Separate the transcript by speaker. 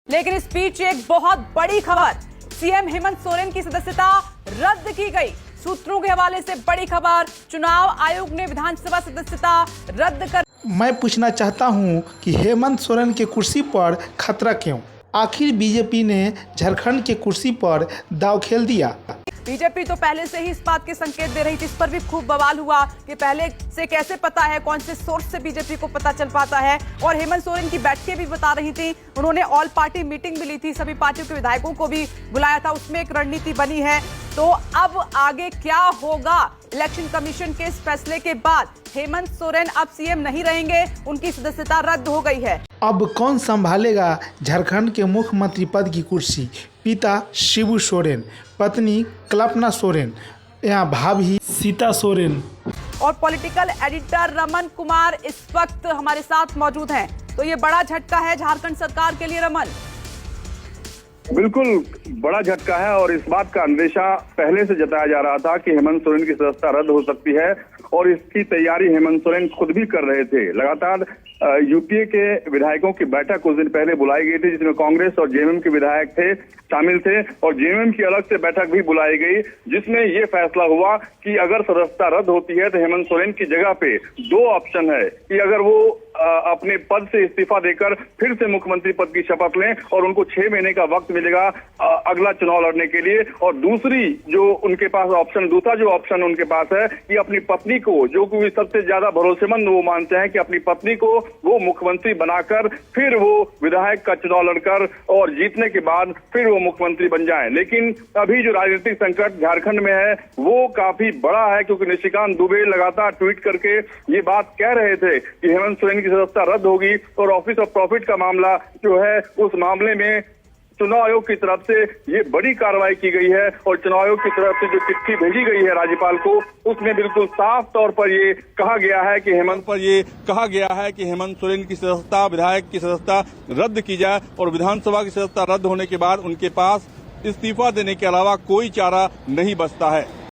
Speaker 1: लेकिन इस बीच एक बहुत बड़ी खबर, सीएम हेमंत सोरेन की सदस्यता रद्द की गई। सूत्रों के हवाले से बड़ी खबर, चुनाव आयोग ने विधानसभा सदस्यता रद्द कर।
Speaker 2: मैं पूछना चाहता हूं कि हेमंत सोरेन के कुर्सी पर खतरा क्यों? आखिर बीजेपी ने झारखंड के कुर्सी पर दांव खेल दिया।
Speaker 1: बीजेपी तो पहले से ही इस बात के संकेत दे रही थी, इस पर भी खूब बवाल हुआ कि पहले से कैसे पता है, कौन से सोर्स से बीजेपी को पता चल पाता है। और हेमंत सोरेन की बैठकें भी बता रही थी, उन्होंने ऑल पार्टी मीटिंग भी ली थी, सभी पार्टियों के विधायकों को भी बुलाया था, उसमें एक रणनीति बनी है। तो अब आगे क्या होगा? इलेक्शन कमीशन के इस फैसले के बाद हेमंत सोरेन अब सीएम नहीं रहेंगे, उनकी सदस्यता रद्द हो गई है।
Speaker 2: अब कौन संभालेगा झारखंड के मुख्यमंत्री पद की कुर्सी? पिता शिबू सोरेन, पत्नी कल्पना सोरेन या भाभी सीता सोरेन।
Speaker 1: और पॉलिटिकल एडिटर रमन कुमार इस वक्त हमारे साथ मौजूद हैं। तो ये बड़ा झटका है झारखंड सरकार के लिए रमन।
Speaker 3: बिल्कुल बड़ा झटका है और इस बात का अंदेशा पहले से जताया जा रहा था कि हेमंत सोरेन की सदस्यता रद्द हो सकती है और इसकी तैयारी हेमंत सोरेन खुद भी कर रहे थे। लगातार यूपीए के विधायकों की बैठक कुछ दिन पहले बुलाई गई थी, जिसमें कांग्रेस और जेएमएम के विधायक शामिल थे और जेएमएम की अलग से बैठक भी बुलाई गई, जिसमें यह फैसला हुआ कि अगर सदस्यता रद्द होती है तो हेमंत सोरेन की जगह पे दो ऑप्शन है कि अगर वो अपने पद से इस्तीफा देकर फिर से मुख्यमंत्री पद की शपथ लें और उनको 6 महीने का वक्त मिलेगा अगला चुनाव लड़ने के लिए, और दूसरा जो ऑप्शन उनके पास है कि अपनी पत्नी को, जो कि सबसे ज्यादा भरोसेमंद वो मानते हैं, कि अपनी पत्नी को वो मुख्यमंत्री बनाकर फिर वो विधायक का चुनाव लड़कर और जीतने के बाद फिर वो मुख्यमंत्री बन जाएं। लेकिन अभी जो राजनीतिक संकट झारखंड में है वो काफी बड़ा है, क्योंकि निशिकांत दुबे लगातार ट्वीट करके ये बात कह रहे थे कि हेमंत सोरेन की सदस्यता रद्द होगी और ऑफिस ऑफ प्रॉफिट का मामला जो है, उस मामले में चुनाव आयोग की तरफ से ये बड़ी कार्रवाई की गई है और चुनाव आयोग की तरफ से जो चिट्ठी भेजी गई है राज्यपाल को, उसमें बिल्कुल साफ तौर पर ये कहा गया है कि हेमंत सोरेन की सदस्यता, विधायक की सदस्यता रद्द की जाए और विधानसभा की सदस्यता रद्द होने के बाद उनके पास इस्तीफा देने के अलावा कोई चारा नहीं बचता है।